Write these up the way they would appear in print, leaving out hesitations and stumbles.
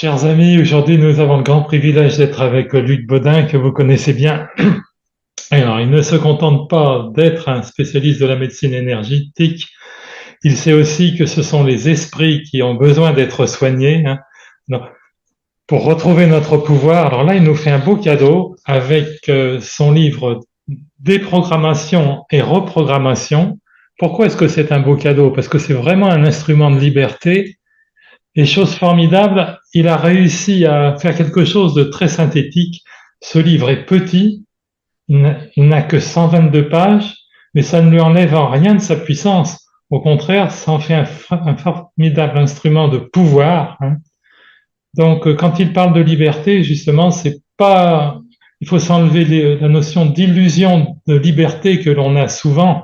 Chers amis, aujourd'hui nous avons le grand privilège d'être avec Luc Bodin, que vous connaissez bien. Alors, il ne se contente pas d'être un spécialiste de la médecine énergétique, il sait aussi que ce sont les esprits qui ont besoin d'être soignés, hein. Donc, pour retrouver notre pouvoir. Alors là, il nous fait un beau cadeau avec son livre Déprogrammation et reprogrammation. Pourquoi est-ce que c'est un beau cadeau? Parce que c'est vraiment un instrument de liberté. Et chose formidable, il a réussi à faire quelque chose de très synthétique. Ce livre est petit, il n'a que 122 pages, mais ça ne lui enlève en rien de sa puissance. Au contraire, ça en fait un formidable instrument de pouvoir, hein. Donc, quand il parle de liberté, justement, c'est pas, il faut s'enlever la notion d'illusion de liberté que l'on a souvent,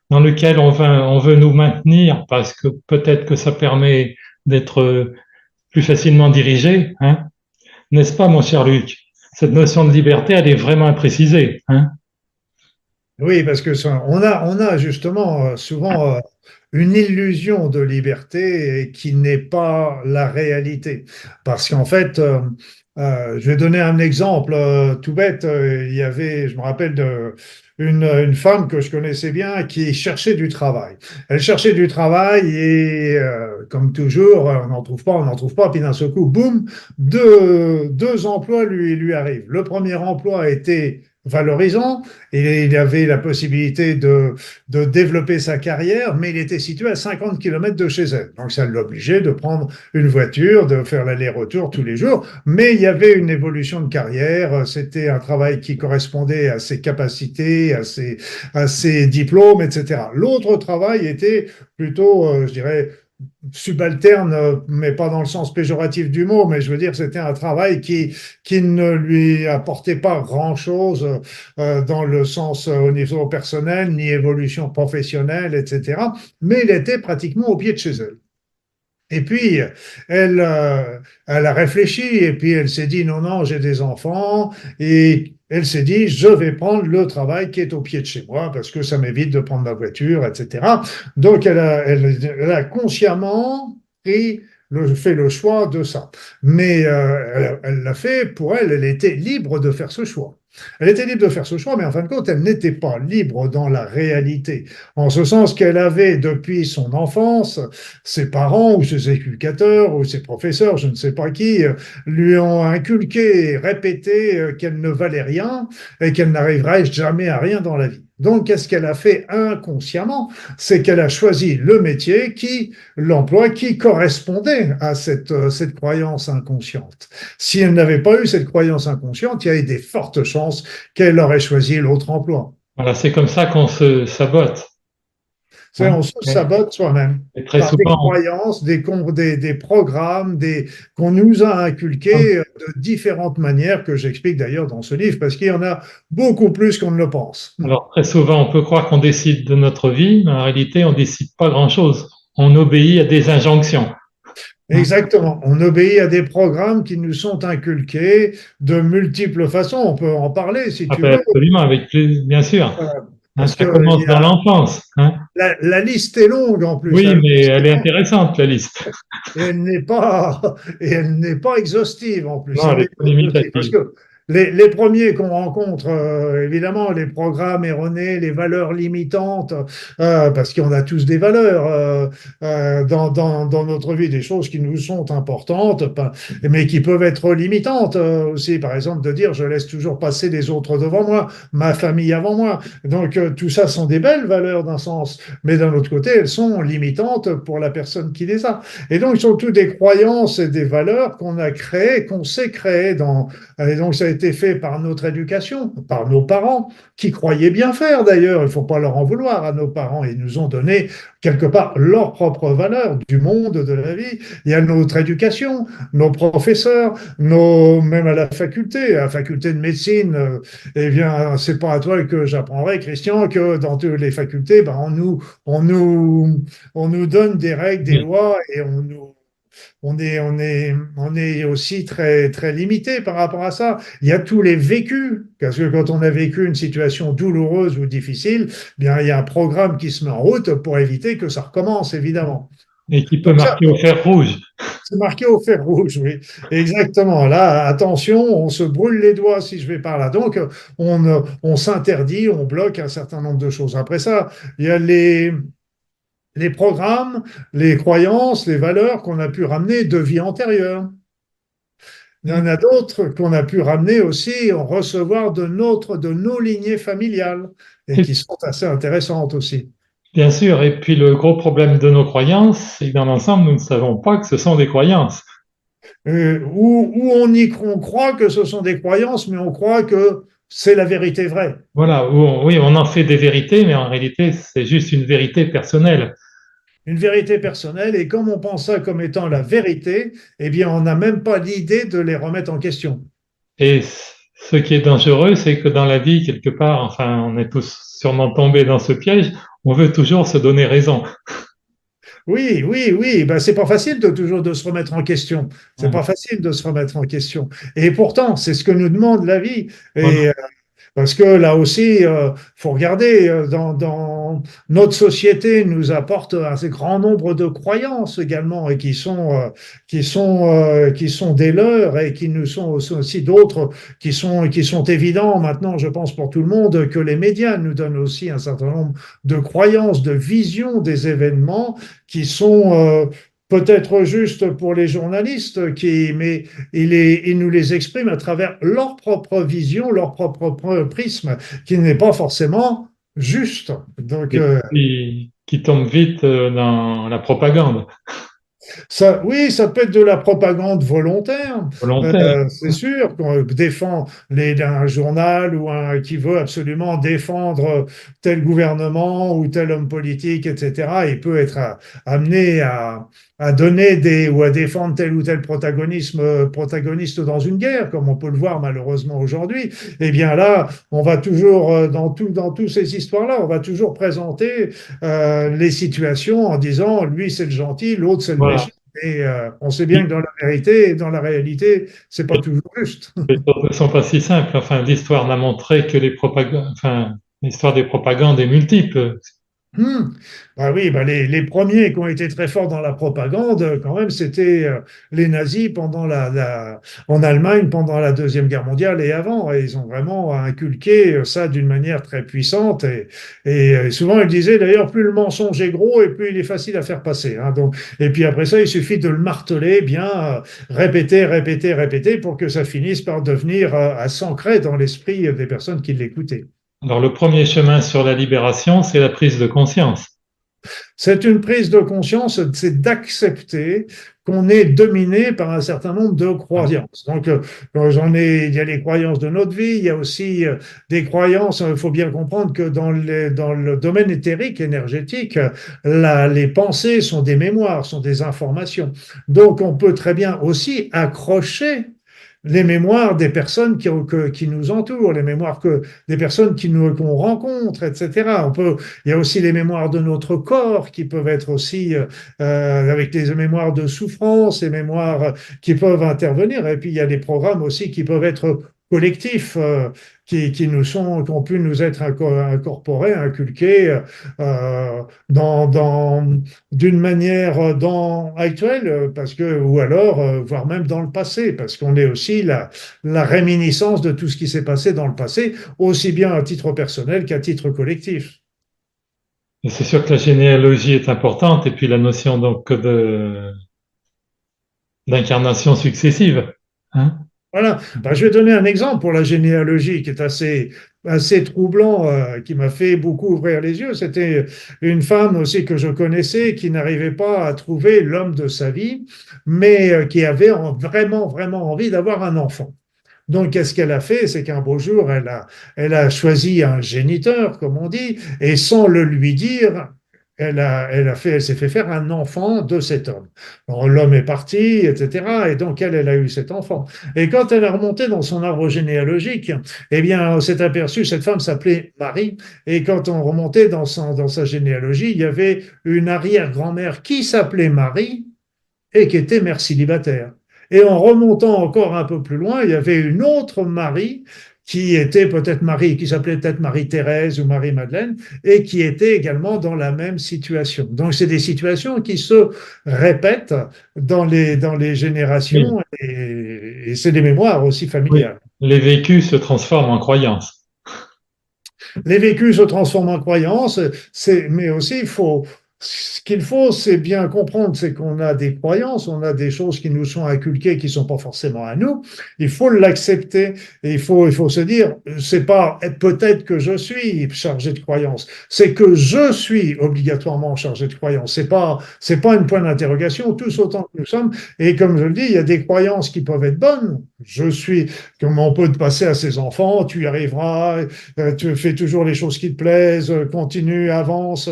dans lequel on veut nous maintenir parce que peut-être que ça permet d'être plus facilement dirigé, hein. N'est-ce pas, mon cher Luc? Cette notion de liberté, elle est vraiment imprécisée, hein. Oui, parce que on a justement souvent une illusion de liberté qui n'est pas la réalité. Parce qu'en fait, je vais donner un exemple tout bête. Il y avait, je me rappelle une femme que je connaissais bien qui cherchait du travail. Elle cherchait du travail et comme toujours, on n'en trouve pas, on n'en trouve pas. Puis d'un seul coup, boum, deux emplois lui arrivent. Le premier emploi était valorisant. Et il avait la possibilité de développer sa carrière, mais il était situé à 50 kilomètres de chez elle. Donc ça l'obligeait de prendre une voiture, de faire l'aller-retour tous les jours. Mais il y avait une évolution de carrière. C'était un travail qui correspondait à ses capacités, à ses diplômes, etc. L'autre travail était plutôt, je dirais, subalterne, mais pas dans le sens péjoratif du mot, mais je veux dire, c'était un travail qui ne lui apportait pas grand-chose dans le sens au niveau personnel, ni évolution professionnelle, etc. Mais il était pratiquement au pied de chez elle. Et puis, elle, elle a réfléchi et puis elle s'est dit, non, non, j'ai des enfants. Et elle s'est dit, je vais prendre le travail qui est au pied de chez moi parce que ça m'évite de prendre ma voiture, etc. Donc, elle a consciemment fait le choix de ça. Mais elle l'a fait pour elle, elle était libre de faire ce choix. Elle était libre de faire ce choix, mais en fin de compte, elle n'était pas libre dans la réalité, en ce sens qu'elle avait depuis son enfance ses parents ou ses éducateurs ou ses professeurs, je ne sais pas qui, lui ont inculqué et répété qu'elle ne valait rien et qu'elle n'arriverait jamais à rien dans la vie. Donc, qu'est-ce qu'elle a fait inconsciemment? C'est qu'elle a choisi le métier l'emploi qui correspondait à cette croyance inconsciente. Si elle n'avait pas eu cette croyance inconsciente, il y avait des fortes chances qu'elle aurait choisi l'autre emploi. Voilà, c'est comme ça qu'on se sabote, C'est, hein. on se sabote soi-même Et très par des souvent, croyances, des programmes, qu'on nous a inculqués de différentes manières que j'explique d'ailleurs dans ce livre, parce qu'il y en a beaucoup plus qu'on ne le pense. très souvent, on peut croire qu'on décide de notre vie, mais en réalité, on décide pas grand-chose. On obéit à des injonctions, hein. Exactement. On obéit à des programmes qui nous sont inculqués de multiples façons. On peut en parler si Ah tu ben, veux, absolument, avec plaisir, bien sûr, hein. parce Ça que commence dans l'enfance, hein. la liste est longue en plus. Oui, La mais liste elle est est longue. intéressante, la liste. Et elle n'est pas exhaustive en plus. Non, Elle elle n'est est pas pas exhaustive. Parce limitative. que les premiers qu'on rencontre, évidemment, les programmes erronés, les valeurs limitantes, parce qu'on a tous des valeurs dans notre vie, des choses qui nous sont importantes, mais qui peuvent être limitantes aussi. Par exemple, de dire je laisse toujours passer les autres devant moi, ma famille avant moi. Donc, tout ça sont des belles valeurs d'un sens, mais d'un autre côté, elles sont limitantes pour la personne qui les a. Et donc, ce sont toutes des croyances et des valeurs qu'on a créées, qu'on s'est créées et donc, ça a été fait par notre éducation, par nos parents, qui croyaient bien faire d'ailleurs. Il ne faut pas leur en vouloir à nos parents. Ils nous ont donné quelque part leurs propres valeurs du monde, de la vie. Il y a notre éducation, nos professeurs, même à la faculté de médecine. Eh bien, c'est pas à toi que j'apprendrai, Christian, que dans toutes les facultés, ben, on nous donne des règles, des Oui. lois et on est aussi très, très limité par rapport à ça. Il y a tous les vécus, parce que quand on a vécu une situation douloureuse ou difficile, bien, il y a un programme qui se met en route pour éviter que ça recommence, évidemment. Et qui peut Donc ça, marquer au fer rouge. c'est marqué au fer rouge, oui. Exactement. Là, attention, on se brûle les doigts si je vais par là. Donc, on s'interdit, on bloque un certain nombre de choses. Après ça, il y a les programmes, les croyances, les valeurs qu'on a pu ramener de vie antérieure. Il y en a d'autres qu'on a pu ramener aussi, en recevoir de nos lignées familiales, et Et qui sont assez intéressantes aussi. bien sûr, et puis le gros problème de nos croyances, c'est que dans l'ensemble, nous ne savons pas que ce sont des croyances. Où on croit que ce sont des croyances, mais on croit que c'est la vérité vraie. Voilà, oui, on en fait des vérités, mais en réalité, c'est juste une vérité personnelle. Une vérité personnelle, et comme on pense ça comme étant la vérité, eh bien, on n'a même pas l'idée de les remettre en question. Et ce qui est dangereux, c'est que dans la vie, quelque part, enfin, on est tous sûrement tombés dans ce piège, on veut toujours se donner raison. Oui, oui, oui, ben, c'est pas facile de toujours de se remettre en question. C'est Voilà. pas facile de se remettre en question. Et pourtant, c'est ce que nous demande la vie. Voilà. Et parce que là aussi, faut regarder, dans notre société nous apporte un assez grand nombre de croyances également, et qui sont des leurs, et qui nous sont aussi d'autres qui sont évidents maintenant, je pense pour tout le monde, que les médias nous donnent aussi un certain nombre de croyances, de visions des événements qui sont peut-être justes pour les journalistes, mais ils nous les expriment à travers leur propre vision, leur propre prisme, qui n'est pas forcément juste. Donc, Et qui tombe vite dans la propagande ça, oui, ça peut être de la propagande volontaire, volontaire. c'est sûr, qu'on défend un journal qui veut absolument défendre tel gouvernement ou tel homme politique, etc. Il peut être amené à donner ou à défendre tel ou tel protagoniste dans une guerre, comme on peut le voir malheureusement aujourd'hui. Eh bien là, on va toujours, dans toutes ces histoires-là, on va toujours présenter les situations en disant, lui c'est le gentil, l'autre c'est le Voilà. méchant. Et on sait bien que dans la vérité, dans la réalité, c'est pas toujours juste. Les choses ne sont pas si simples. Enfin, l'histoire n'a montré que enfin, l'histoire des propagandes est multiple. Ah oui, bah les premiers qui ont été très forts dans la propagande, quand même, c'était les nazis en Allemagne pendant la Deuxième Guerre mondiale et avant. Et ils ont vraiment inculqué ça d'une manière très puissante. Et souvent, ils disaient d'ailleurs, plus le mensonge est gros et plus il est facile à faire passer, hein. Donc, et puis après ça, il suffit de le marteler, bien répéter, répéter, répéter, pour que ça finisse par devenir à s'ancrer dans l'esprit des personnes qui l'écoutaient. Alors, le premier chemin sur la libération, c'est la prise de conscience. C'est une prise de conscience, c'est d'accepter qu'on est dominé par un certain nombre de croyances. Donc, il y a les croyances de notre vie, il y a aussi des croyances. Il faut bien comprendre que dans le domaine éthérique, énergétique, les pensées sont des mémoires, sont des informations. Donc, on peut très bien aussi accrocher les mémoires des personnes qui nous entourent, les mémoires des personnes qu'on rencontre, etc. Il y a aussi les mémoires de notre corps qui peuvent être aussi avec des mémoires de souffrance, les mémoires qui peuvent intervenir. Et puis il y a des programmes aussi qui peuvent être collectifs, qui ont pu nous être incorporés, inculqués d'une manière actuelle, ou alors, voire même dans le passé, parce qu'on est aussi la réminiscence de tout ce qui s'est passé dans le passé, aussi bien à titre personnel qu'à titre collectif. Et c'est sûr que la généalogie est importante, et puis la notion donc d'incarnation successive. Hein. Voilà. Ben, je vais donner un exemple pour la généalogie qui est assez troublant, qui m'a fait beaucoup ouvrir les yeux. C'était une femme aussi que je connaissais qui n'arrivait pas à trouver l'homme de sa vie, mais qui avait vraiment, vraiment envie d'avoir un enfant. Donc, qu'est-ce qu'elle a fait? C'est qu'un beau jour, elle a choisi un géniteur, comme on dit, et sans le lui dire, elle s'est fait faire un enfant de cet homme. Alors, l'homme est parti, etc. Et donc, elle a eu cet enfant. Et quand elle a remonté dans son arbre généalogique, eh bien, on s'est aperçu, cette femme s'appelait Marie. Et quand on remontait dans sa généalogie, il y avait une arrière-grand-mère qui s'appelait Marie et qui était mère célibataire. Et en remontant encore un peu plus loin, il y avait une autre Marie qui était peut-être Marie, qui s'appelait peut-être Marie-Thérèse ou Marie-Madeleine, et qui était également dans la même situation. Donc, c'est des situations qui se répètent dans les Oui, générations, et c'est des mémoires aussi oui. familiales. Les vécus se transforment en croyances. Les vécus se transforment en croyances, mais aussi ce qu'il faut, c'est bien comprendre, c'est qu'on a des croyances, on a des choses qui nous sont inculquées, qui ne sont pas forcément à nous. Il faut l'accepter et il faut se dire, c'est pas peut-être que je suis chargé de croyances, c'est que je suis obligatoirement chargé de croyances. C'est pas une point d'interrogation, tous autant que nous sommes. Et comme je le dis, il y a des croyances qui peuvent être bonnes. Je suis, comme on peut passer à ses enfants, tu y arriveras, tu fais toujours les choses qui te plaisent, continue, avance,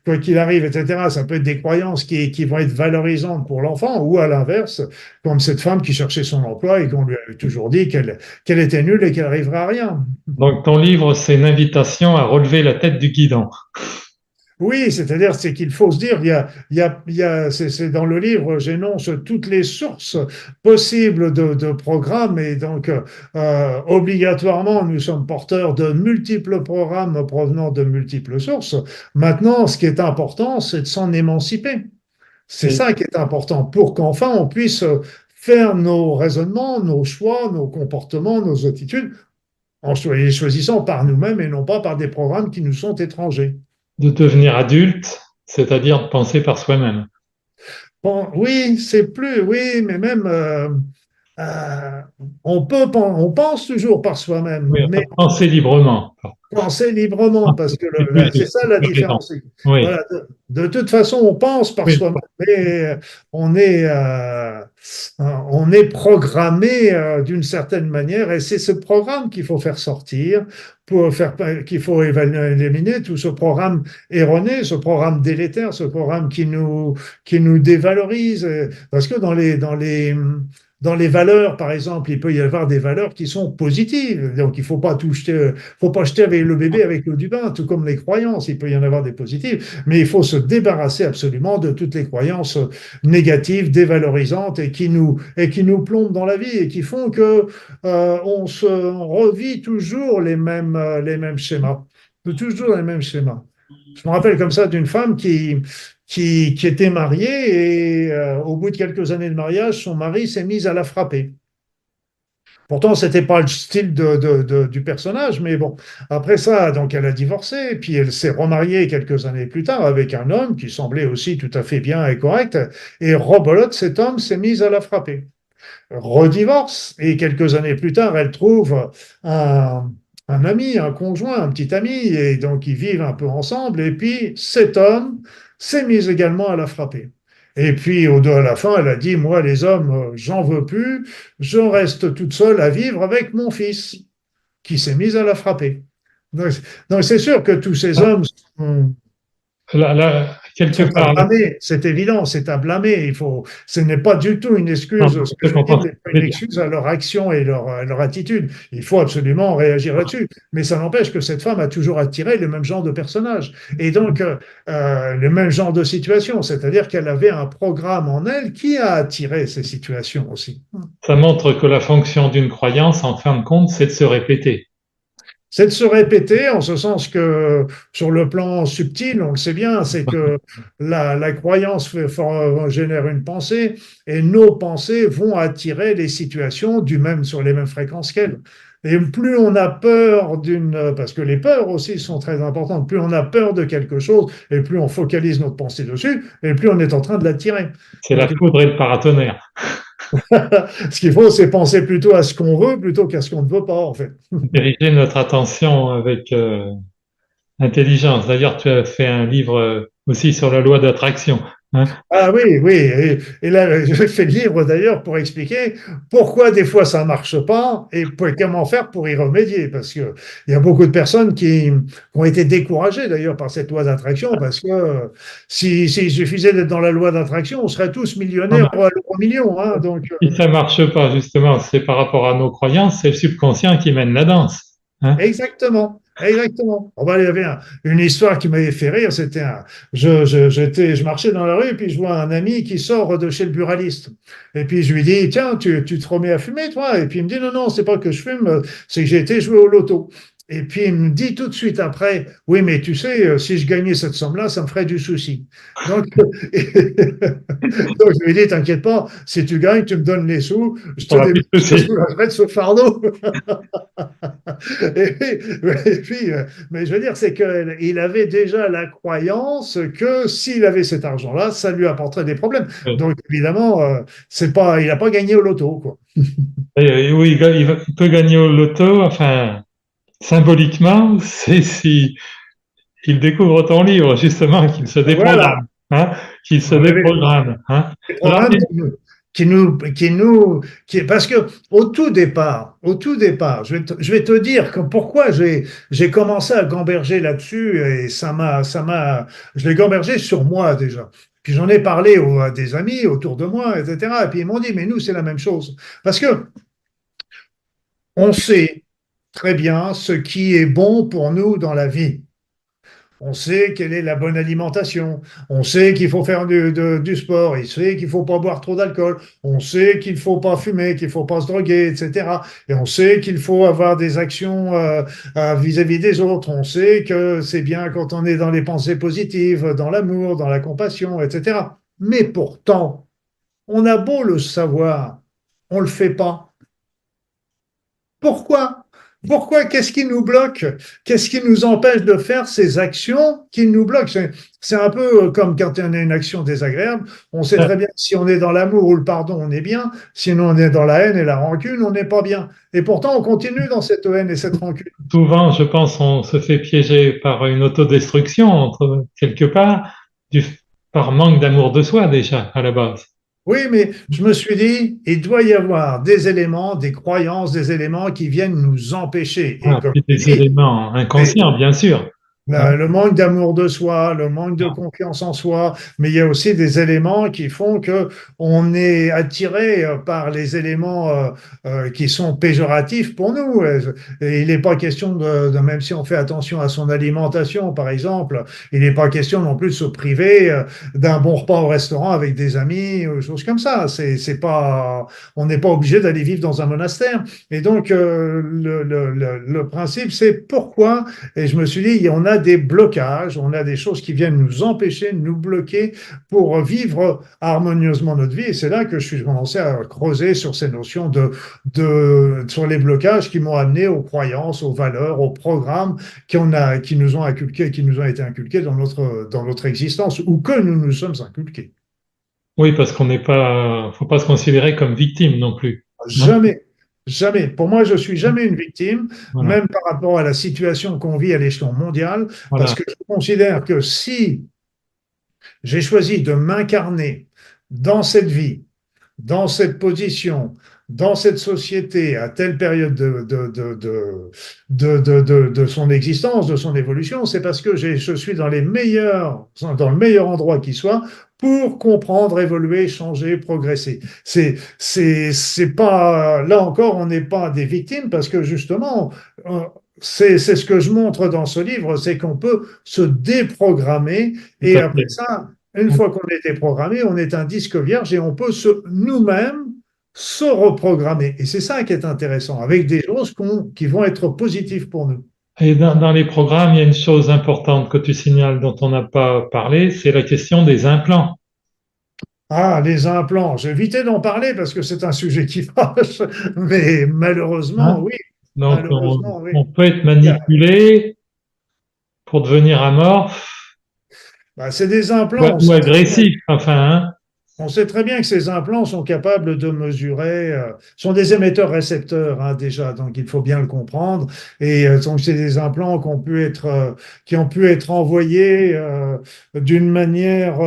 quoi qu'il arrive, etc. Ça peut être des croyances qui vont être valorisantes pour l'enfant, ou à l'inverse, comme cette femme qui cherchait son emploi et qu'on lui avait toujours dit qu'elle était nulle et qu'elle n'arriverait à rien. Donc ton livre, c'est une invitation à relever la tête du guidon. Oui, c'est-à-dire c'est qu'il faut se dire, c'est dans le livre, j'énonce toutes les sources possibles de programmes et donc obligatoirement nous sommes porteurs de multiples programmes provenant de multiples sources. Maintenant, ce qui est important, c'est de s'en émanciper. C'est Et ça qui est important pour qu'enfin on puisse faire nos raisonnements, nos choix, nos comportements, nos attitudes en les choisissant par nous-mêmes et non pas par des programmes qui nous sont étrangers. de devenir adulte, c'est-à-dire de penser par soi-même. Bon, oui, c'est plus, oui, mais même euh, on pense toujours par soi-même, Oui, mais enfin, penser librement. penser librement, parce que C'est plus c'est juste, ça la tu as raison. différence. Oui, Voilà, de toute façon, on pense par oui. soi-même, mais on est, euh, on est programmé d'une certaine manière, et c'est ce programme qu'il faut faire sortir, pour faire qu'il faut éliminer tout ce programme erroné, ce programme délétère, ce programme qui nous dévalorise, parce que dans les valeurs, par exemple, il peut y avoir des valeurs qui sont positives. Donc, il faut pas jeter avec le bébé avec l'eau du bain, tout comme les croyances. Il peut y en avoir des positives, mais il faut se débarrasser absolument de toutes les croyances négatives, dévalorisantes et qui nous plombent dans la vie et qui font que on revit toujours les mêmes schémas, toujours les mêmes schémas. Je me rappelle comme ça d'une femme qui était mariée et au bout de quelques années de mariage, son mari s'est mis à la frapper. Pourtant, c'était pas le style du personnage, mais bon. Après ça, donc elle a divorcé, puis elle s'est remariée quelques années plus tard avec un homme qui semblait aussi tout à fait bien et correct. Et robolote, cet homme s'est mis à la frapper. Redivorce, et quelques années plus tard, elle trouve un ami, un conjoint, un petit ami, et donc ils vivent un peu ensemble. Et puis cet homme s'est mis également à la frapper. Et puis, à la fin, elle a dit, moi, les hommes, j'en veux plus, je reste toute seule à vivre avec mon fils, qui s'est mis à la frapper. Donc, c'est sûr que tous ces hommes Là, quelque sont à part, blâmer, c'est évident, c'est à blâmer. Ce n'est pas du tout une non, excuse, ce que je je veux dire comprends ce n'est que pas tu une veux dire. excuse à leur action et leur attitude. Il faut absolument réagir là-dessus. Mais ça n'empêche que cette femme a toujours attiré le même genre de personnage. Et donc, le même genre de situation. C'est-à-dire qu'elle avait un programme en elle qui a attiré ces situations aussi. Ça montre que la fonction d'une croyance, en fin de compte, c'est de se répéter. C'est de se répéter en ce sens que sur le plan subtil, on le sait bien, c'est que la croyance génère une pensée et nos pensées vont attirer les situations sur les mêmes fréquences qu'elles. Et plus on a peur parce que les peurs aussi sont très importantes, plus on a peur de quelque chose et plus on focalise notre pensée dessus et plus on est en train de l'attirer. C'est la Donc, foudre et le paratonnerre. ce qu'il faut, c'est penser plutôt à ce qu'on veut plutôt qu'à ce qu'on ne veut pas, en fait. Diriger notre attention avec intelligence. D'ailleurs, tu as fait un livre aussi sur la loi d'attraction. Hein. Ah oui, oui. Et là, j'ai fait le livre d'ailleurs pour expliquer pourquoi des fois ça marche pas et comment faire pour y remédier. Parce que il y a beaucoup de personnes qui ont été découragées d'ailleurs par cette loi d'attraction parce que s'il suffisait d'être dans la loi d'attraction, on serait tous Non, millionnaires à l'euro million. Hein, donc, si ça marche pas, justement, c'est par rapport à nos croyances, c'est le subconscient qui mène la danse. hein. Exactement, exactement. Oh, bah, il y avait une histoire qui m'avait fait rire. Je marchais dans la rue et puis je vois un ami qui sort de chez le buraliste. Et puis je lui dis, tiens, tu te remets à fumer, toi? Et puis il me dit, non, non, c'est pas que je fume, c'est que j'ai été jouer au loto. Et puis il me dit tout de suite après, oui, mais tu sais, si je gagnais cette somme-là, ça me ferait du souci. Donc, donc je lui dis, t'inquiète pas, si tu gagnes, tu me donnes les sous, Voilà, plus de je te souci. soulagerai de ce fardeau. Mais je veux dire, c'est qu'il avait déjà la croyance que s'il avait cet argent-là, ça lui apporterait des problèmes. Oui. Donc, évidemment, c'est pas, il n'a pas gagné au loto, quoi. Et oui, il peut gagner au loto, enfin, symboliquement, c'est si il découvre ton livre, justement, qu'il se Voilà. déprogramme, hein, qu'il se Oui, oui. déprogramme, hein. Des Alors, programmes parce que au tout départ, je vais te dire que pourquoi j'ai commencé à gamberger là-dessus et je l'ai gambergé sur moi déjà. Puis j'en ai parlé à des amis autour de moi, etc. Et puis ils m'ont dit, mais nous, c'est la même chose. Parce que on sait très bien ce qui est bon pour nous dans la vie. On sait quelle est la bonne alimentation. On sait qu'il faut faire du sport. On sait qu'il ne faut pas boire trop d'alcool. On sait qu'il ne faut pas fumer, qu'il ne faut pas se droguer, etc. Et on sait qu'il faut avoir des actions vis-à-vis des autres. On sait que c'est bien quand on est dans les pensées positives, dans l'amour, dans la compassion, etc. Mais pourtant, on a beau le savoir, on ne le fait pas. Pourquoi? Pourquoi? Qu'est-ce qui nous bloque? Qu'est-ce qui nous empêche de faire ces actions qui nous bloquent? C'est un peu comme quand on a une action désagréable. On sait très bien que si on est dans l'amour ou le pardon, on est bien. Sinon, on est dans la haine et la rancune, on n'est pas bien. Et pourtant, on continue dans cette haine et cette rancune. souvent, je pense, on se fait piéger par une autodestruction, quelque part, du, par manque d'amour de soi, déjà, à la base. Oui, mais je me suis dit, il doit y avoir des éléments, des croyances, des éléments qui viennent nous empêcher. Et Ah, comme puis tu des dis, éléments des, inconscients, bien sûr, hein. le manque d'amour de soi, le manque de confiance en soi, mais il y a aussi des éléments qui font que on est attiré par les éléments qui sont péjoratifs pour nous. Et il n'est pas question même si on fait attention à son alimentation, par exemple, il n'est pas question non plus de se priver d'un bon repas au restaurant avec des amis, ou choses comme ça. C'est pas, on n'est pas obligé d'aller vivre dans un monastère. Et donc, le principe, c'est pourquoi et je me suis dit, on a des blocages, on a des choses qui viennent nous empêcher, nous bloquer pour vivre harmonieusement notre vie. Et c'est là que je suis commencé à creuser sur ces notions sur les blocages qui m'ont amené aux croyances, aux valeurs, aux programmes qui nous ont inculqués, qui nous ont été inculqués dans notre existence ou que nous nous sommes inculqués. Oui, parce qu'on n'est pas, faut pas se considérer comme victime non plus, hein. Jamais, jamais. Pour moi, je suis jamais une victime, Voilà, même par rapport à la situation qu'on vit à l'échelon mondial, parce voilà. que je considère que si j'ai choisi de m'incarner dans cette vie, dans cette position, dans cette société, à telle période de son existence, de son évolution, c'est parce que je suis dans le meilleur endroit qui soit pour comprendre, évoluer, changer, progresser. C'est pas, là encore, on n'est pas des victimes parce que justement, c'est ce que je montre dans ce livre, c'est qu'on peut se déprogrammer Tout et à après fait. ça, une fois qu'on est déprogrammé, on est un disque vierge et on peut nous-mêmes se reprogrammer. Et c'est ça qui est intéressant, avec des choses qui vont être positives pour nous. Et dans les programmes, il y a une chose importante que tu signales dont on n'a pas parlé, c'est la question des implants. Ah, les implants, j'ai évité d'en parler parce que c'est un sujet qui fâche, mais Hein. Donc, malheureusement, oui. on peut être Il y a- manipulé pour devenir amorphe C'est des implants, ou agressif, enfin, hein. on sait très bien que ces implants sont capables de mesurer, sont des émetteurs-récepteurs hein, déjà, donc il faut bien le comprendre. Et donc c'est des implants qui ont pu être envoyés d'une manière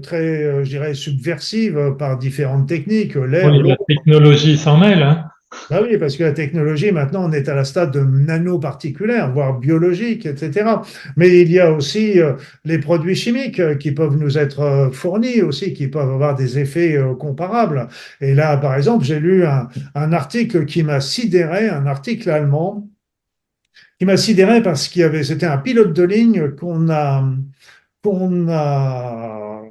très, je dirais, subversive par différentes techniques, l'air, Oui, l'eau. la technologie s'en mêle, hein. Ah oui, parce que la technologie, maintenant, on est à la stade de nanoparticulaire, voire biologique, etc. Mais il y a aussi les produits chimiques qui peuvent nous être fournis aussi, qui peuvent avoir des effets comparables. Et là, par exemple, j'ai lu un article qui m'a sidéré, un article allemand qui m'a sidéré parce c'était un pilote de ligne qu'on a, qu'on a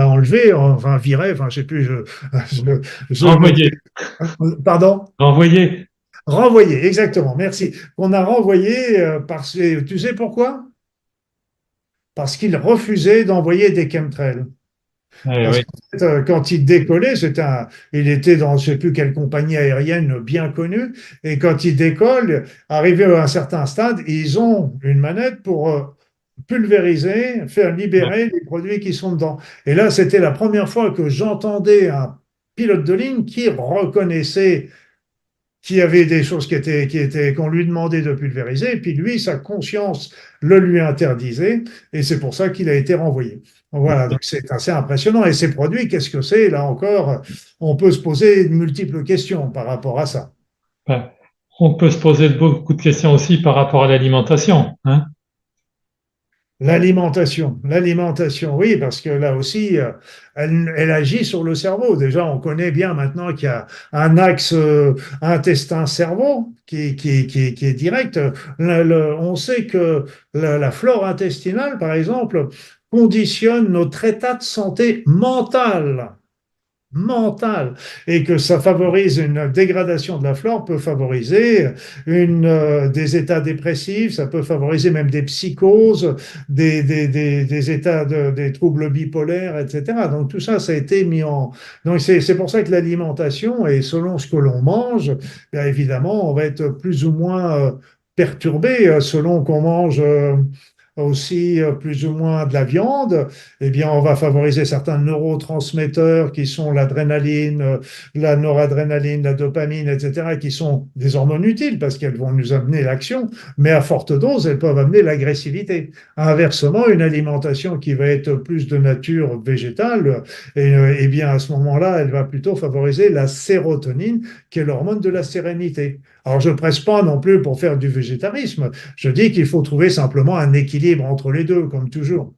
enlevé, enfin viré, enfin je sais plus, je me Renvoyé, pardon, renvoyé. renvoyé, exactement, merci. Qu'on a renvoyé parce que, tu sais pourquoi? Parce qu'il refusait d'envoyer des chemtrails. Eh Parce oui, qu'en fait, quand il décollait, il était dans je ne sais plus quelle compagnie aérienne bien connue, et quand il décolle, arrivé à un certain stade, ils ont une manette pour pulvériser, faire ouais, libérer les produits qui sont dedans. Et là, c'était la première fois que j'entendais un pilote de ligne qui reconnaissait qu'il y avait des choses qu'on lui demandait de pulvériser, et puis lui, sa conscience le lui interdisait, et c'est pour ça qu'il a été renvoyé. Voilà, donc c'est assez impressionnant. Et ces produits, qu'est-ce que c'est? Là encore, on peut se poser de multiples questions par rapport à ça. ouais. On peut se poser beaucoup de questions aussi par rapport à l'alimentation, hein. L'alimentation, oui, parce que là aussi, elle agit sur le cerveau. Déjà, on connaît bien maintenant qu'il y a un axe intestin-cerveau qui est direct. On sait que la flore intestinale, par exemple, conditionne notre état de santé mentale et que ça favorise une dégradation de la flore peut favoriser des états dépressifs, ça peut favoriser même des psychoses, des états des troubles bipolaires, etc. Donc tout ça, ça a été mis en... Donc c'est pour ça que l'alimentation, et selon ce que l'on mange, bien évidemment, on va être plus ou moins perturbé selon qu'on mange aussi plus ou moins de la viande, eh bien, on va favoriser certains neurotransmetteurs qui sont l'adrénaline, la noradrénaline, la dopamine, etc., qui sont des hormones utiles parce qu'elles vont nous amener l'action, mais à forte dose, elles peuvent amener l'agressivité. Inversement, une alimentation qui va être plus de nature végétale, eh bien, à ce moment-là, elle va plutôt favoriser la sérotonine, qui est l'hormone de la sérénité. Alors, je ne presse pas non plus pour faire du végétarisme. Je dis qu'il faut trouver simplement un équilibre entre les deux, comme toujours.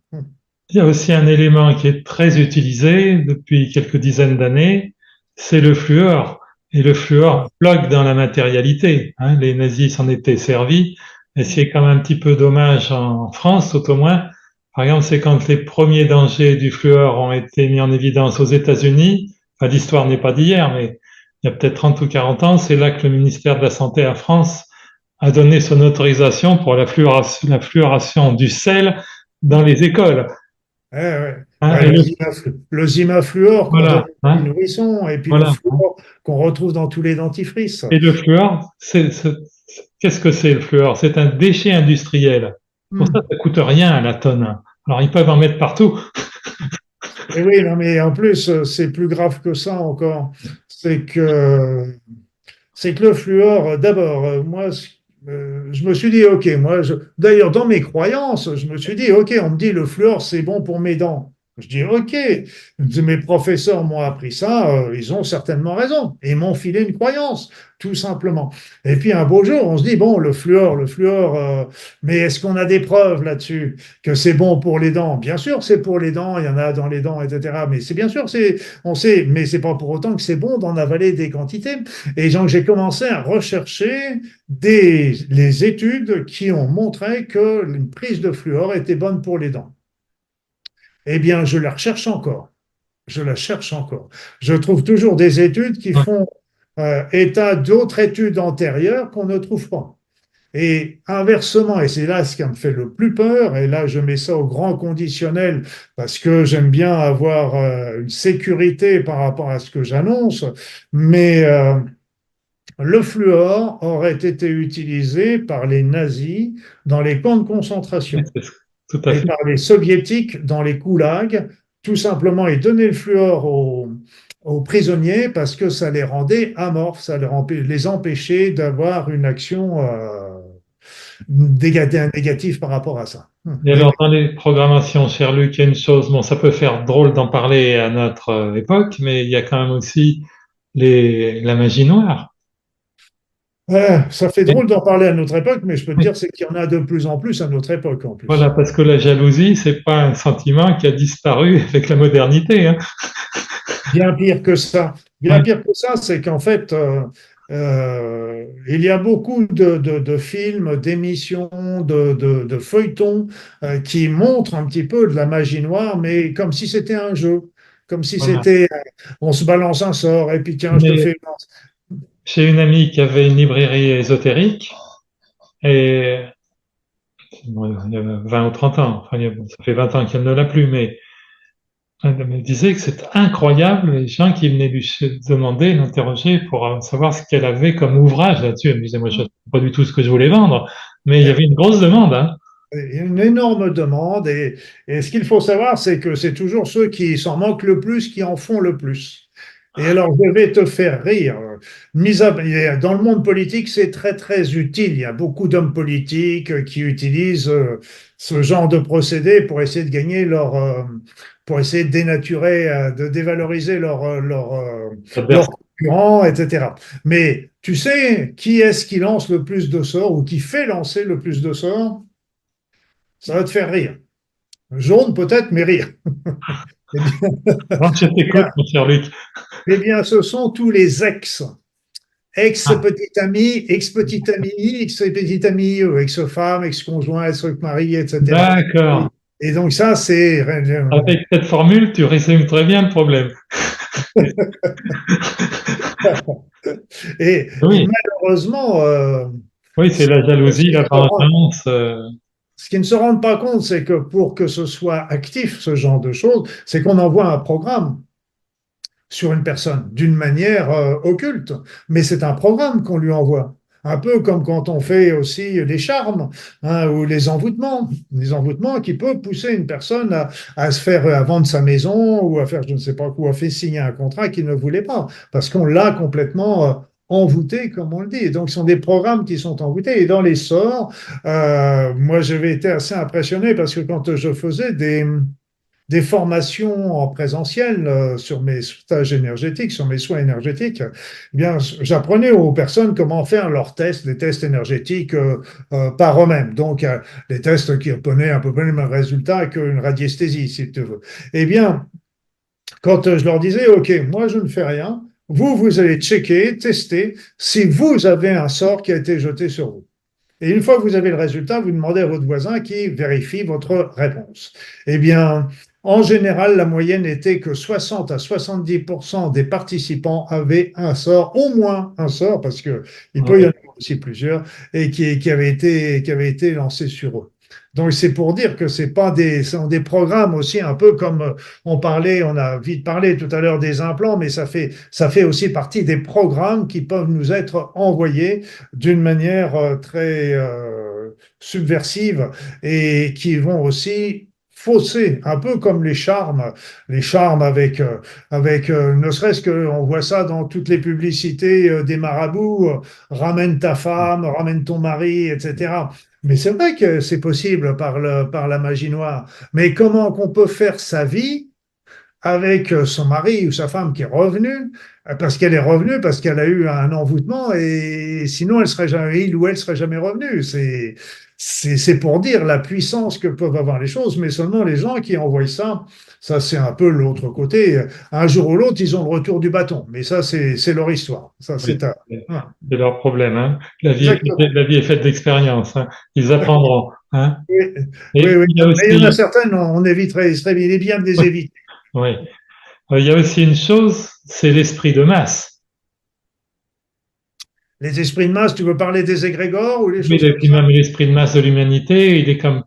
Il y a aussi un élément qui est très utilisé depuis quelques dizaines d'années, c'est le fluor. Et le fluor bloque dans la matérialité, hein. Les nazis s'en étaient servis. Et ce qui est quand même un petit peu dommage en France, tout au moins, par exemple, c'est quand les premiers dangers du fluor ont été mis en évidence aux États-Unis. Enfin, l'histoire n'est pas d'hier, mais il y a peut-être 30 ou 40 ans, c'est là que le ministère de la Santé en France a donné son autorisation pour la fluoration du sel dans les écoles. Ouais, ouais. Hein, Ouais, le zimafluor qu'on donne voilà, aux hein, nourrissons et puis le voilà. fluor qu'on retrouve dans tous les dentifrices. Et le fluor, qu'est-ce que c'est le fluor? C'est un déchet industriel. Pour ça, Hmm. ça coûte rien à la tonne. Alors, ils peuvent en mettre partout. Et oui, non, mais en plus, c'est plus grave que ça encore. C'est que c'est que le fluor, d'abord, moi, je me suis dit, OK, d'ailleurs, dans mes croyances, je me suis dit, OK, on me dit le fluor, c'est bon pour mes dents. Je dis, OK, mes professeurs m'ont appris ça, ils ont certainement raison. Et ils m'ont filé une croyance, tout simplement. Et puis un beau jour, on se dit, bon, le fluor, mais est-ce qu'on a des preuves là-dessus que c'est bon pour les dents? Bien sûr, c'est pour les dents, il y en a dans les dents, etc. Mais c'est bien sûr, on sait, mais c'est pas pour autant que c'est bon d'en avaler des quantités. Et donc, j'ai commencé à rechercher les études qui ont montré que une prise de fluor était bonne pour les dents. Eh bien, je la recherche encore. Je la cherche encore. Je trouve toujours des études qui Ouais, font état d'autres études antérieures qu'on ne trouve pas. Et inversement, et c'est là ce qui me fait le plus peur, et là je mets ça au grand conditionnel parce que j'aime bien avoir une sécurité par rapport à ce que j'annonce, mais le fluor aurait été utilisé par les nazis dans les camps de concentration tout à et fait. par les soviétiques dans les goulags. Tout simplement, ils donnaient le fluor aux prisonniers parce que ça les rendait amorphes, ça les empêchait d'avoir une action négative par rapport à ça. Et Mais oui. alors, dans les programmations, cher Luc, il y a une chose, bon, ça peut faire drôle d'en parler à notre époque, mais il y a quand même aussi la magie noire. Ça fait drôle d'en parler à notre époque, mais je peux te dire c'est qu'il y en a de plus en plus à notre époque en Voilà, plus. parce que la jalousie, c'est pas un sentiment qui a disparu avec la modernité, hein. Bien pire que ça. Bien Ouais, pire que ça, c'est qu'en fait, Il y a beaucoup de films, d'émissions, de feuilletons qui montrent un petit peu de la magie noire, mais comme si c'était un jeu, comme si Voilà. c'était, on se balance un sort et puis tiens, je te Mais fais. j'ai une amie qui avait une librairie ésotérique et bon, il y a 20 ou 30 ans, enfin, ça fait 20 ans qu'elle ne l'a plus, mais elle me disait que c'était incroyable les gens qui venaient lui demander, l'interroger pour savoir ce qu'elle avait comme ouvrage là-dessus. Elle me disait, moi, je ne sais pas du tout ce que je voulais vendre, mais il y avait une grosse demande, hein. Il y a une énorme demande et ce qu'il faut savoir, c'est que c'est toujours ceux qui s'en manquent le plus qui en font le plus. Et alors, je vais te faire rire. Dans le monde politique, c'est très, très utile. Il y a beaucoup d'hommes politiques qui utilisent ce genre de procédé pour essayer de gagner pour essayer de dénaturer, de dévaloriser leur concurrent, etc. Mais tu sais, qui est-ce qui lance le plus de sorts ou qui fait lancer le plus de sorts? Ça va te faire rire. Jaune peut-être, mais rire. Eh bien, Donc, je t'écoute, mon cher Luc. ce sont tous les ex. Ah, Ex-petit ami, ex-petit ami, ex-petit ami, ex-femme, ex-conjoint, ex-mari, etc. d'accord. Et donc ça, c'est... Avec cette formule, tu résumes très bien le problème. Et Oui, malheureusement, oui, c'est ce la ce jalousie, qui la se rend- vengeance. ce qui ne se rendent pas compte, c'est que pour que ce soit actif, ce genre de choses, c'est qu'on envoie un programme sur une personne d'une manière occulte, mais c'est un programme qu'on lui envoie. Un peu comme quand on fait aussi les charmes hein, ou les envoûtements qui peuvent pousser une personne à se faire à vendre sa maison ou à faire je ne sais pas quoi, à faire signer un contrat qu'il ne voulait pas, parce qu'on l'a complètement envoûté, comme on le dit. Et donc, ce sont des programmes qui sont envoûtés. Et dans les sorts, moi, j'avais été assez impressionné parce que quand je faisais des formations en présentiel sur mes stages énergétiques, sur mes soins énergétiques, eh bien, j'apprenais aux personnes comment faire leurs tests, des tests énergétiques par eux-mêmes. Donc, des tests qui obtenaient un peu le même résultat qu'une radiesthésie, si tu veux. Eh bien, quand je leur disais, OK, moi, je ne fais rien, vous allez checker, tester si vous avez un sort qui a été jeté sur vous. Et une fois que vous avez le résultat, vous demandez à votre voisin qui vérifie votre réponse. Eh bien, en général, la moyenne était que 60 à 70% des participants avaient un sort, au moins un sort, parce qu'il peut y en Oui. avoir aussi plusieurs, et qui avait été lancé sur eux. Donc c'est pour dire que c'est pas des, ce sont des programmes aussi un peu comme on a vite parlé tout à l'heure des implants, mais ça fait aussi partie des programmes qui peuvent nous être envoyés d'une manière très subversive et qui vont aussi fausser, un peu comme les charmes ne serait-ce qu'on voit ça dans toutes les publicités des marabouts, ramène ta femme, ramène ton mari, etc. Mais c'est vrai que c'est possible par la magie noire. Mais comment qu'on peut faire sa vie avec son mari ou sa femme qui est revenue, parce qu'elle est revenue, parce qu'elle a eu un envoûtement, et sinon elle serait jamais, il ou elle serait jamais revenue. C'est pour dire la puissance que peuvent avoir les choses, mais seulement les gens qui envoient ça c'est un peu l'autre côté. Un jour ou l'autre, ils ont le retour du bâton, mais ça c'est leur histoire. Ça Oui, c'est à... c'est Voilà. c'est leur problème, hein. Exactement. La vie est faite d'expériences, hein. Ils apprendront, hein. Oui, oui, Et oui. il y a Mais il y en a aussi, certaines, on éviterait, il est bien de les oui, éviter. oui. Il y a aussi une chose, c'est l'esprit de masse. Les esprits de masse, tu veux parler des égrégores ou les Oui, choses comme puis ça? même l'esprit de masse de l'humanité, il est comme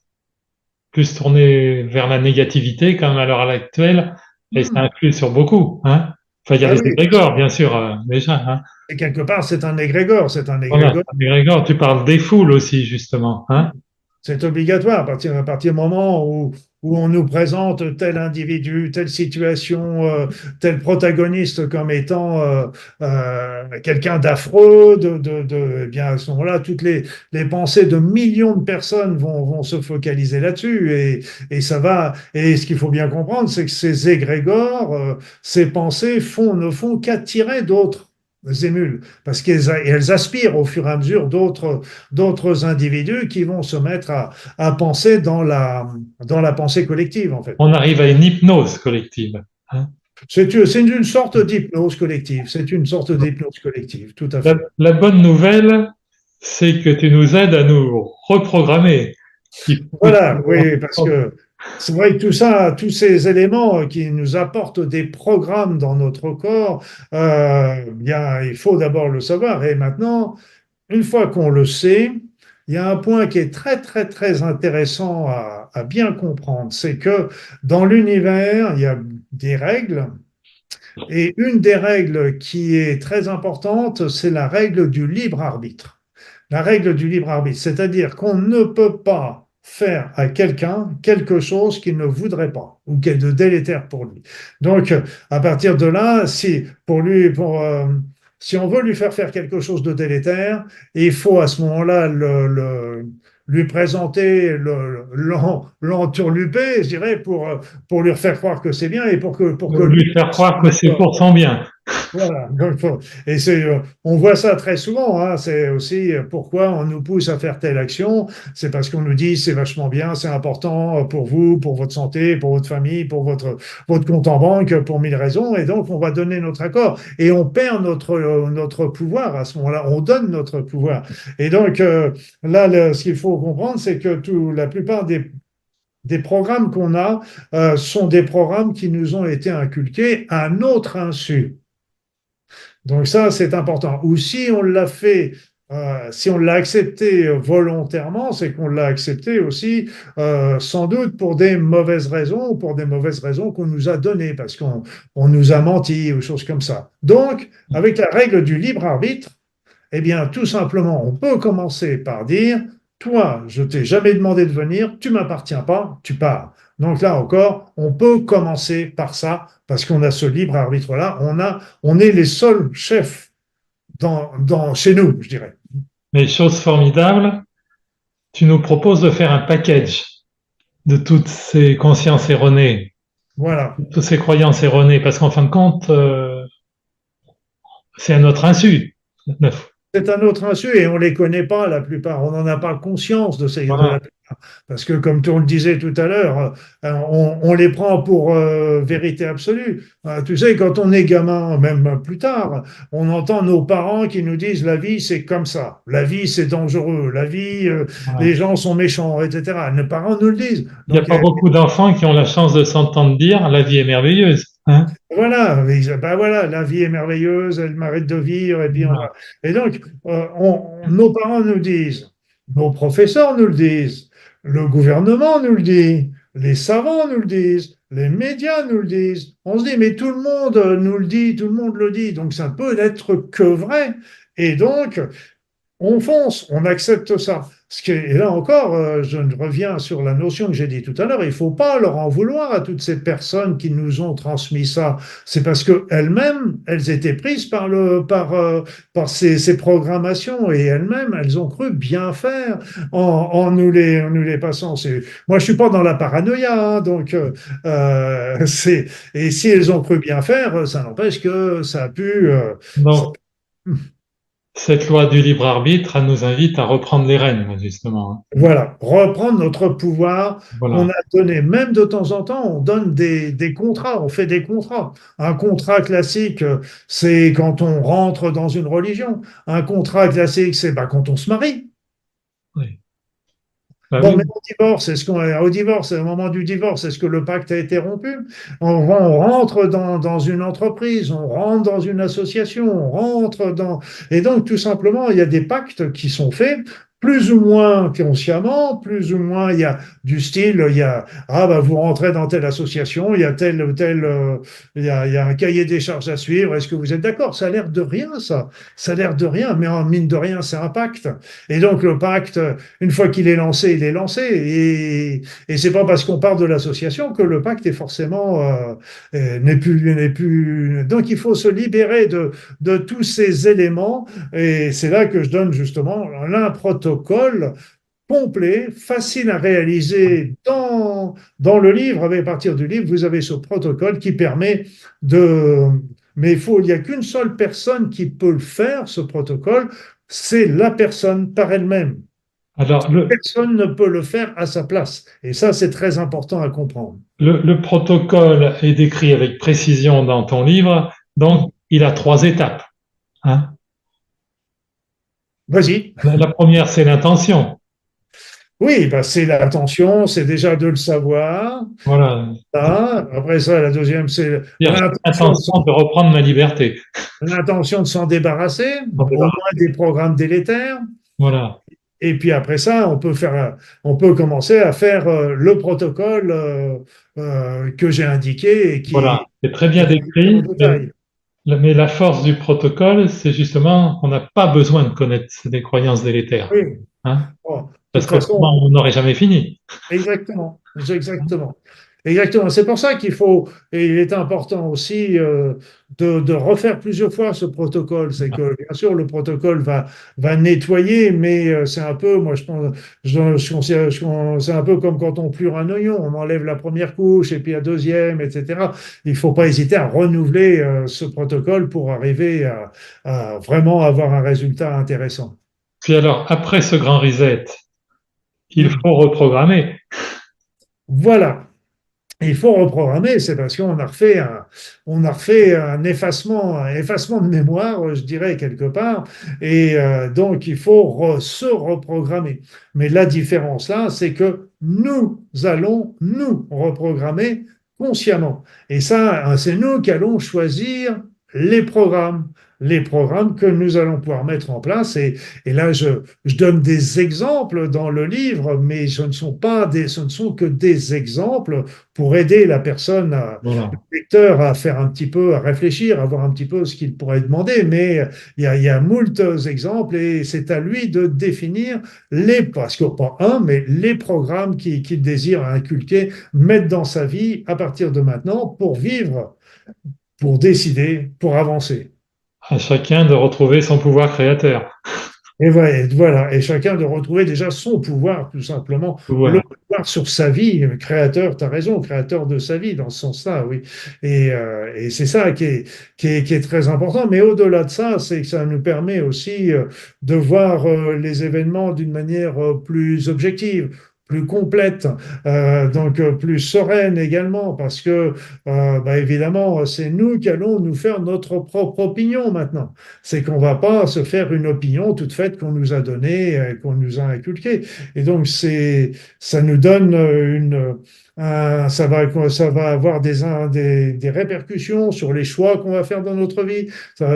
plus tourné vers la négativité quand même à l'heure actuelle, et ça Hmm. influe sur beaucoup, hein. Enfin, il y a Ah les oui, égrégores, bien sûr, déjà, hein. et quelque part, c'est un égrégore, c'est un Voilà, égrégore. les égrégores, tu parles des foules aussi, justement, hein. C'est obligatoire à partir du moment où on nous présente tel individu, telle situation, tel protagoniste comme étant quelqu'un d'affreux, eh bien à ce moment-là, les pensées de millions de personnes vont se focaliser là-dessus et ça va. Et ce qu'il faut bien comprendre, c'est que ces égrégores, ces pensées ne font qu'attirer d'autres émules, parce qu'elles aspirent au fur et à mesure d'autres individus qui vont se mettre à penser dans la pensée collective, en fait. On arrive à une hypnose collective, hein. C'est une sorte d'hypnose collective. C'est une sorte d'hypnose collective, tout à fait. La bonne nouvelle, c'est que tu nous aides à nous reprogrammer. Il Voilà, oui, parce faut- que c'est vrai que tout ça, tous ces éléments qui nous apportent des programmes dans notre corps, bien, il faut d'abord le savoir. Et maintenant, une fois qu'on le sait, il y a un point qui est très, très, très intéressant à bien comprendre. C'est que dans l'univers, il y a des règles. Et une des règles qui est très importante, c'est la règle du libre arbitre. La règle du libre arbitre, c'est-à-dire qu'on ne peut pas faire à quelqu'un quelque chose qu'il ne voudrait pas ou qui est de délétère pour lui. Donc, à partir de là, si pour lui, si on veut lui faire faire quelque chose de délétère, il faut à ce moment-là lui présenter l'entourlouper, je dirais, pour lui faire croire que c'est bien et pour que lui lui faire croire soit que c'est d'accord. pour son bien. Voilà. Et on voit ça très souvent, hein. C'est aussi pourquoi on nous pousse à faire telle action. C'est parce qu'on nous dit c'est vachement bien, c'est important pour vous, pour votre santé, pour votre famille, pour votre compte en banque, pour mille raisons. Et donc, on va donner notre accord. Et on perd notre pouvoir à ce moment-là. On donne notre pouvoir. Et donc, là, ce qu'il faut comprendre, c'est que la plupart des programmes qu'on a sont des programmes qui nous ont été inculqués à notre insu. Donc ça, c'est important. Ou si on l'a fait, si on l'a accepté volontairement, c'est qu'on l'a accepté aussi sans doute pour des mauvaises raisons ou pour des mauvaises raisons qu'on nous a données, parce qu'on nous a menti ou choses comme ça. Donc, avec la règle du libre arbitre, eh bien, tout simplement, on peut commencer par dire, toi, je t'ai jamais demandé de venir, tu m'appartiens pas, tu pars. Donc là encore, on peut commencer par ça, parce qu'on a ce libre arbitre-là, on est les seuls chefs chez nous, je dirais. Mais chose formidable, tu nous proposes de faire un package de toutes ces consciences erronées, Voilà. de toutes ces croyances erronées, parce qu'en fin de compte, c'est à notre insu. C'est un autre insu et on les connaît pas la plupart. On n'en a pas conscience de Voilà. la plupart. Parce que comme on le disait tout à l'heure, on les prend pour vérité absolue. Tu sais, quand on est gamin, même plus tard, on entend nos parents qui nous disent la vie c'est comme ça, la vie c'est dangereux, la vie les Voilà. gens sont méchants, etc. Nos parents nous le disent. Il n'y a Donc pas beaucoup d'enfants qui ont la chance de s'entendre dire la vie est merveilleuse. Hein. voilà, ben voilà, la vie est merveilleuse, elle m'arrête de vivre, et puis on Voilà. va. Et donc, nos parents nous disent, nos professeurs nous le disent, le gouvernement nous le dit, les savants nous le disent, les médias nous le disent. On se dit, mais tout le monde nous le dit, tout le monde le dit, donc ça peut n'être que vrai. Et donc, on fonce, on accepte ça. Et là encore, je reviens sur la notion que j'ai dit tout à l'heure, il ne faut pas leur en vouloir à toutes ces personnes qui nous ont transmis ça. C'est parce qu'elles-mêmes, elles étaient prises par ces programmations et elles-mêmes, elles ont cru bien faire en nous les passant. Moi, je ne suis pas dans la paranoïa, hein, donc et si elles ont cru bien faire, ça n'empêche que ça a pu... Donc, cette loi du libre arbitre, elle nous invite à reprendre les rênes, justement. Hein. Voilà, reprendre notre pouvoir qu'on Voilà. a donné. Même de temps en temps, on donne des contrats, on fait des contrats. Un contrat classique, c'est quand on rentre dans une religion. Un contrat classique, c'est bah, quand on se marie. Oui. Bah Bon, oui. mais au divorce, au moment du divorce, est-ce que le pacte a été rompu? On rentre dans une entreprise, on rentre dans une association, on rentre dans... Et donc, tout simplement, il y a des pactes qui sont faits, plus ou moins consciemment, plus ou moins, il y a du style, il y a, ah bah, vous rentrez dans telle association, il y a tel ou tel, il y a un cahier des charges à suivre, est-ce que vous êtes d'accord? Ça a l'air de rien, ça. Ça a l'air de rien, mais en mine de rien, c'est un pacte. Et donc, le pacte, une fois qu'il est lancé, il est lancé. Et c'est pas parce qu'on parle de l'association que le pacte est forcément n'est plus. Donc il faut se libérer de tous ces éléments. Et c'est là que je donne justement un protocole complet, facile à réaliser dans le livre. À partir du livre, vous avez ce protocole qui permet de... Mais il n'y a qu'une seule personne qui peut le faire, ce protocole, c'est la personne par elle-même. Alors, Personne ne peut le faire à sa place. Et ça, c'est très important à comprendre. le protocole est décrit avec précision dans ton livre, donc il a trois étapes. Hein. Vas-y. La première, c'est l'intention. Oui, bah, c'est l'attention, c'est déjà de le savoir. Voilà. Ça. Après ça, la deuxième, c'est C'est-à-dire, j'ai l'intention de reprendre ma liberté. l'intention de s'en débarrasser, S'en au moins débarrasser. des programmes délétères. Voilà. Et puis après ça, on peut commencer à faire le protocole que j'ai indiqué et Voilà. qui C'est très est bien indiqué en décrit, détail. mais la force du protocole, c'est justement qu'on n'a pas besoin de connaître des croyances délétères. Oui. Hein, Bon, de toute parce qu'autrement, façon, on n'aurait jamais fini. exactement, exactement. Exactement. C'est pour ça qu'il faut, et il est important aussi de refaire plusieurs fois ce protocole. C'est que, bien sûr, le protocole va nettoyer, mais c'est un peu, moi, je pense, c'est un peu comme quand on plure un oignon. On enlève la première couche et puis la deuxième, etc. Il ne faut pas hésiter à renouveler ce protocole pour arriver à vraiment avoir un résultat intéressant. Puis alors, après ce grand reset, il Hmm. faut reprogrammer. Voilà. Il faut reprogrammer, c'est parce on a refait un effacement de mémoire, je dirais, quelque part. Et donc, il faut se reprogrammer. Mais la différence là, c'est que nous allons nous reprogrammer consciemment. Et ça, c'est nous qui allons choisir les programmes. Les programmes que nous allons pouvoir mettre en place. Et là, je donne des exemples dans le livre, mais ce ne sont que des exemples pour aider la personne, le Voilà. lecteur, à faire un petit peu, à réfléchir, à voir un petit peu ce qu'il pourrait demander. Mais il y a moult exemples et c'est à lui de définir parce que pas un, mais les programmes qu'il désire inculquer, mettre dans sa vie à partir de maintenant pour vivre, pour décider, pour avancer. À chacun de retrouver son pouvoir créateur. Et voilà, et chacun de retrouver déjà son pouvoir, tout simplement, le Pouvoir. pouvoir sur sa vie, créateur, tu as raison, créateur de sa vie, dans ce sens-là, oui. Et c'est ça qui est très important. Mais au-delà de ça, c'est que ça nous permet aussi de voir les événements d'une manière plus objective, plus complète, donc plus sereine également, parce que, bah, évidemment, c'est nous qui allons nous faire notre propre opinion maintenant. C'est qu'on va pas se faire une opinion toute faite qu'on nous a donnée, qu'on nous a inculquée. Et donc, ça nous donne ça va avoir des répercussions sur les choix qu'on va faire dans notre vie,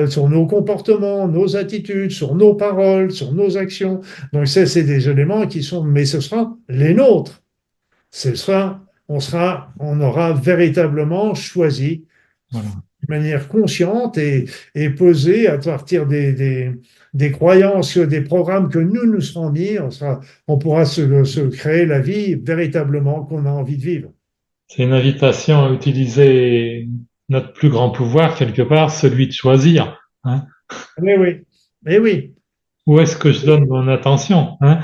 sur nos comportements, nos attitudes, sur nos paroles, sur nos actions. Donc, ça, c'est des éléments qui sont, mais ce sera les nôtres. On aura véritablement choisi Voilà. de manière consciente et posée à partir des croyances, des programmes que nous serons mis, on pourra se créer la vie véritablement qu'on a envie de vivre. C'est une invitation à utiliser notre plus grand pouvoir, quelque part, celui de choisir. Hein. Mais oui, mais oui, Où est-ce que je donne mon attention? Hein?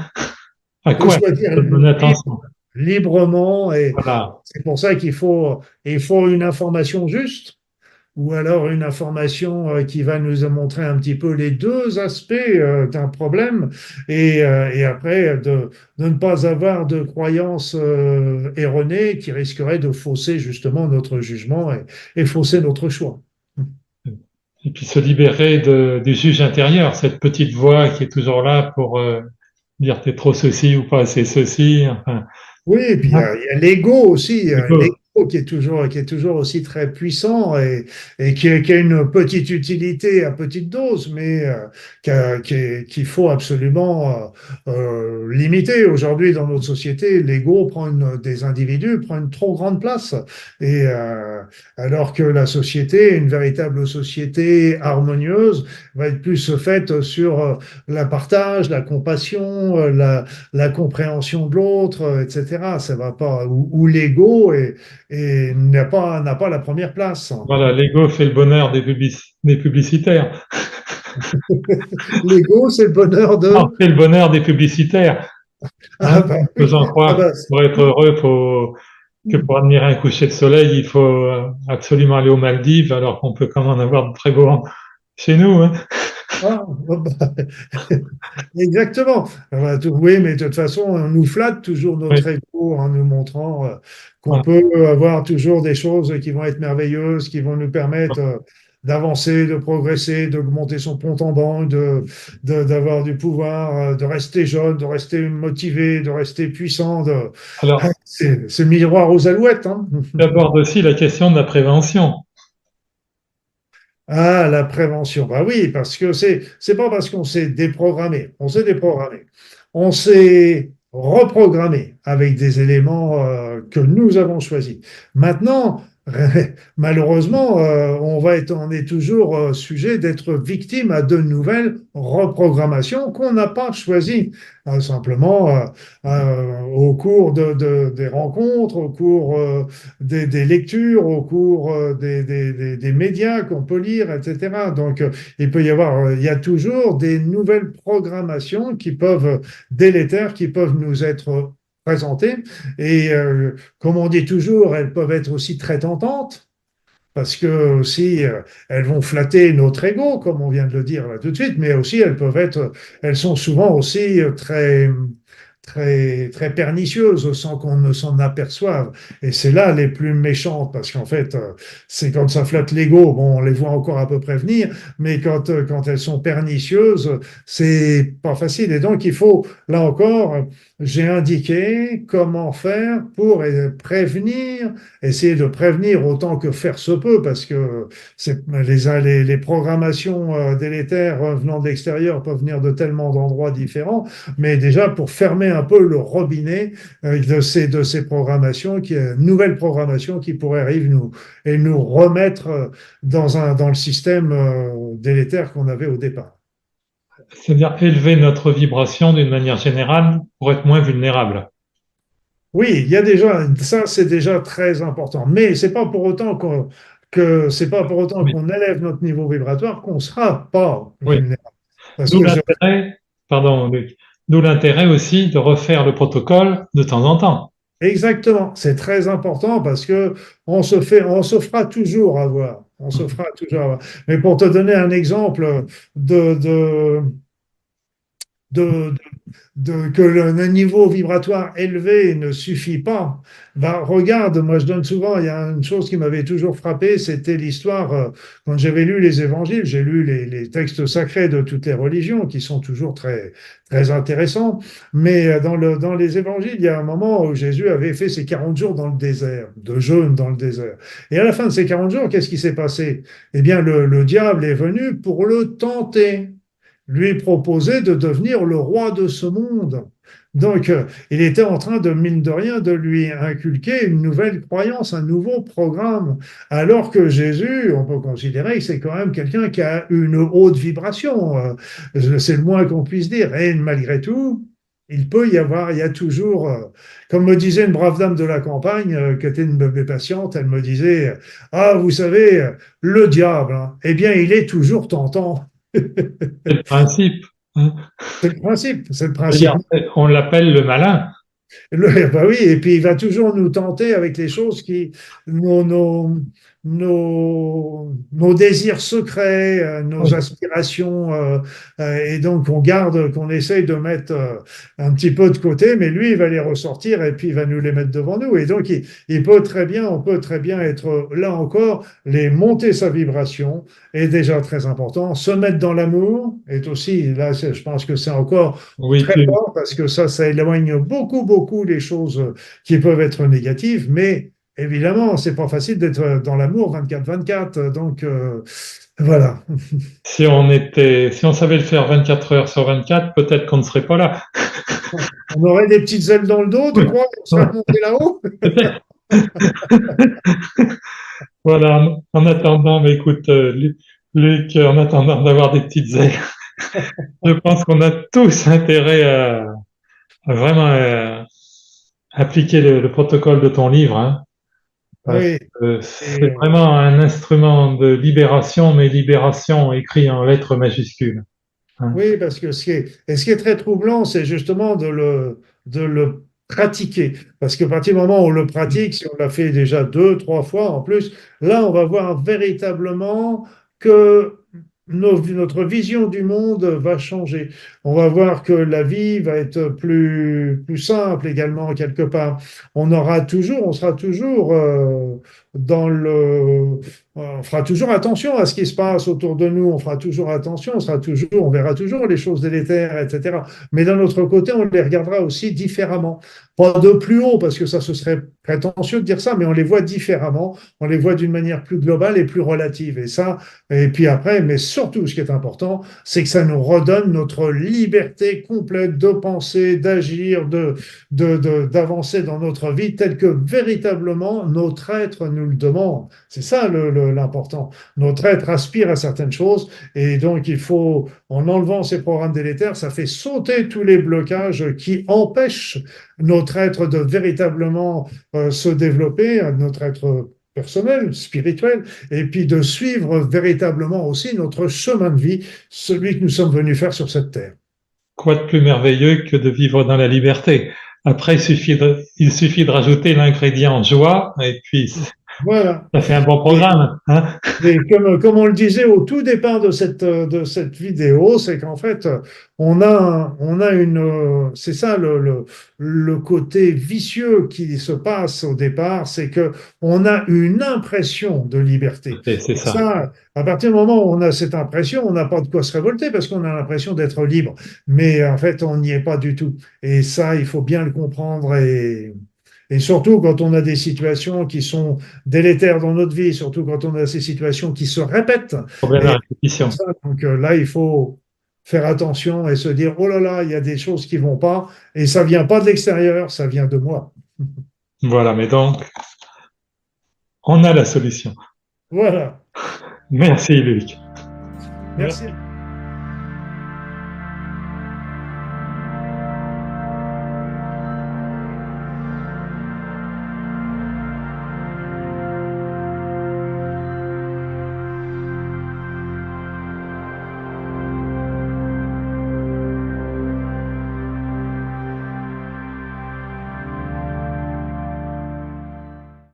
À de quoi est-ce que choisir je donne mon attention? librement et Voilà. c'est pour ça il faut une information juste ou alors une information qui va nous montrer un petit peu les deux aspects d'un problème et après de ne pas avoir de croyances erronées qui risqueraient de fausser justement notre jugement et fausser notre choix. Et puis se libérer du juge intérieur, cette petite voix qui est toujours là pour dire t'es trop ceci ou pas assez ceci. Enfin, Oui, et puis hein, il y a l'ego aussi, l'ego ego. qui est toujours aussi très puissant et qui a une petite utilité à petite dose, mais qu'il faut absolument limiter. Aujourd'hui, dans notre société, l'ego des individus prend une trop grande place, et alors que la société, une véritable société harmonieuse, va être plus faite sur la partage, la compassion, la compréhension de l'autre, etc. Ça va pas, où l'ego n'a pas la première place. Voilà, l'ego fait le bonheur des publicitaires. L'ego, c'est le bonheur Non, de. fait le bonheur des publicitaires. Ah Hein, bah oui, faisant ah croire que bah, pour être heureux, que pour admirer un coucher de soleil, il faut absolument aller aux Maldives, alors qu'on peut quand même en avoir de très beaux. chez nous, hein. Ah, exactement. Oui, mais de toute façon, on nous flatte toujours Oui, notre ego en nous montrant qu'on voilà. peut avoir toujours des choses qui vont être merveilleuses, qui vont nous permettre d'avancer, de progresser, d'augmenter son compte en banque, d'avoir du pouvoir, de rester jeune, de rester motivé, de rester puissant. Alors, C'est le miroir aux alouettes, hein. tu abordes aussi la question de la prévention. Ah, la prévention. Bah oui, parce que c'est pas parce qu'on s'est déprogrammé. On s'est déprogrammé. On s'est reprogrammé avec des éléments que nous avons choisis. Maintenant, malheureusement, on est toujours sujet d'être victime à de nouvelles reprogrammations qu'on n'a pas choisies. Simplement, au cours des rencontres, au cours des lectures, au cours des médias qu'on peut lire, etc. Donc, il peut y avoir, il y a toujours des nouvelles programmations qui peuvent, délétères, qui peuvent nous être présentées. Et comme on dit toujours, elles peuvent être aussi très tentantes. Parce que aussi, elles vont flatter notre ego, comme on vient de le dire là tout de suite, mais aussi elles sont souvent aussi très pernicieuses sans qu'on ne s'en aperçoive. Et c'est là les plus méchantes, parce qu'en fait, c'est quand ça flatte l'ego, bon, on les voit encore à peu près venir, mais quand elles sont pernicieuses, c'est pas facile. Et donc, il faut, là encore, j'ai indiqué comment faire pour prévenir, essayer de prévenir autant que faire se peut, parce que les programmations délétères venant de l'extérieur peuvent venir de tellement d'endroits différents, mais déjà pour fermer un peu le robinet de ces programmations, nouvelles programmations qui pourraient arriver et nous remettre dans le système délétère qu'on avait au départ. C'est-à-dire élever notre vibration d'une manière générale pour être moins vulnérable. Oui, il y a déjà, ça c'est déjà très important, mais c'est pas pour autant c'est pas pour autant Oui. qu'on élève notre niveau vibratoire qu'on sera pas Oui. vulnérable. Parce D'où que l'intérêt, pardon, Luc, d'où l'intérêt aussi de refaire le protocole de temps en temps. exactement, c'est très important parce que on se fera toujours avoir, on se fera toujours avoir. Mais pour te donner un exemple de, de, de, que le niveau vibratoire élevé ne suffit pas. Ben, regarde, moi je donne souvent, il y a une chose qui m'avait toujours frappé, c'était l'histoire, quand j'avais lu les évangiles, j'ai lu les textes sacrés de toutes les religions qui sont toujours très intéressants, mais dans les évangiles, il y a un moment où Jésus avait fait ses 40 jours dans le désert, de jeûne dans le désert. Et à la fin de ces 40 jours, qu'est-ce qui s'est passé? Eh bien, le diable est venu pour le tenter, lui proposer de devenir le roi de ce monde. Donc, il était en train de, mine de rien, de lui inculquer une nouvelle croyance, un nouveau programme. Alors que Jésus, on peut considérer que c'est quand même quelqu'un qui a une haute vibration. C'est le moins qu'on puisse dire. Et malgré tout, il peut y avoir, il y a toujours, comme me disait une brave dame de la campagne, qui était une bébé patiente, elle me disait, ah, vous savez, le diable, hein, eh bien, il est toujours tentant. C'est le principe, hein. C'est le principe, c'est le principe. C'est-à-dire, on l'appelle le malin. Bah oui, et puis il va toujours nous tenter avec les choses nos, nos, nos désirs secrets, nos Oui. aspirations, et donc on garde, qu'on essaye de mettre un petit peu de côté, mais lui, il va les ressortir et puis il va nous les mettre devant nous. Et donc il peut très bien, on peut très bien être là encore, les monter sa vibration est déjà très important. Se mettre dans l'amour est aussi, là, je pense que c'est encore Oui, très fort parce que ça éloigne beaucoup les choses qui peuvent être négatives, mais évidemment, c'est pas facile d'être dans l'amour 24/24. Donc, voilà. si on savait le faire 24 heures sur 24, peut-être qu'on ne serait pas là. On aurait des petites ailes dans le dos, tu crois, on serait Ouais, remonté là-haut? peut-être. Voilà, en attendant, mais écoute, Luc, en attendant d'avoir des petites ailes, je pense qu'on a tous intérêt à vraiment appliquer le protocole de ton livre, hein, parce Oui. que Et, c'est vraiment un instrument de libération, mais libération écrit en lettres majuscules, hein. oui, parce que ce qui est très troublant, c'est justement de le pratiquer. Parce qu'à partir du moment où on le pratique, si on l'a fait déjà deux, trois fois en plus, là, on va voir véritablement que notre vision du monde va changer. On va voir que la vie va être plus simple également, quelque part. On sera toujours dans le, on fera toujours attention à ce qui se passe autour de nous, on fera toujours attention, on verra toujours les choses délétères, etc. Mais d'un autre côté, on les regardera aussi différemment. Pas de plus haut, parce que ça, ce serait prétentieux de dire ça, mais on les voit différemment, on les voit d'une manière plus globale et plus relative. Et puis après, mais surtout, ce qui est important, c'est que ça nous redonne notre liberté complète de penser, d'agir, d'avancer dans notre vie tel que véritablement notre être nous le demande. C'est ça l'important. Notre être aspire à certaines choses et donc il faut, en enlevant ces programmes délétères, ça fait sauter tous les blocages qui empêchent notre être de véritablement se développer, notre être personnel, spirituel, et puis de suivre véritablement aussi notre chemin de vie, celui que nous sommes venus faire sur cette terre. Quoi de plus merveilleux que de vivre dans la liberté? Après, il suffit de rajouter l'ingrédient joie et puis Voilà. ça fait un bon Et, programme, hein? Et comme on le disait au tout départ de cette vidéo, c'est qu'en fait, on a c'est ça le côté vicieux qui se passe au départ, c'est que on a une impression de liberté. C'est Et ça. ça, à partir du moment où on a cette impression, on n'a pas de quoi se révolter parce qu'on a l'impression d'être libre. Mais en fait, on n'y est pas du tout. Et ça, il faut bien le comprendre et surtout quand on a des situations qui sont délétères dans notre vie, surtout quand on a ces situations qui se répètent. Problème à Et comme répétition. ça, donc là, il faut faire attention et se dire, oh là là, il y a des choses qui vont pas, et ça vient pas de l'extérieur, ça vient de moi. Voilà, mais donc, on a la solution. Voilà. Merci, Luc. Merci.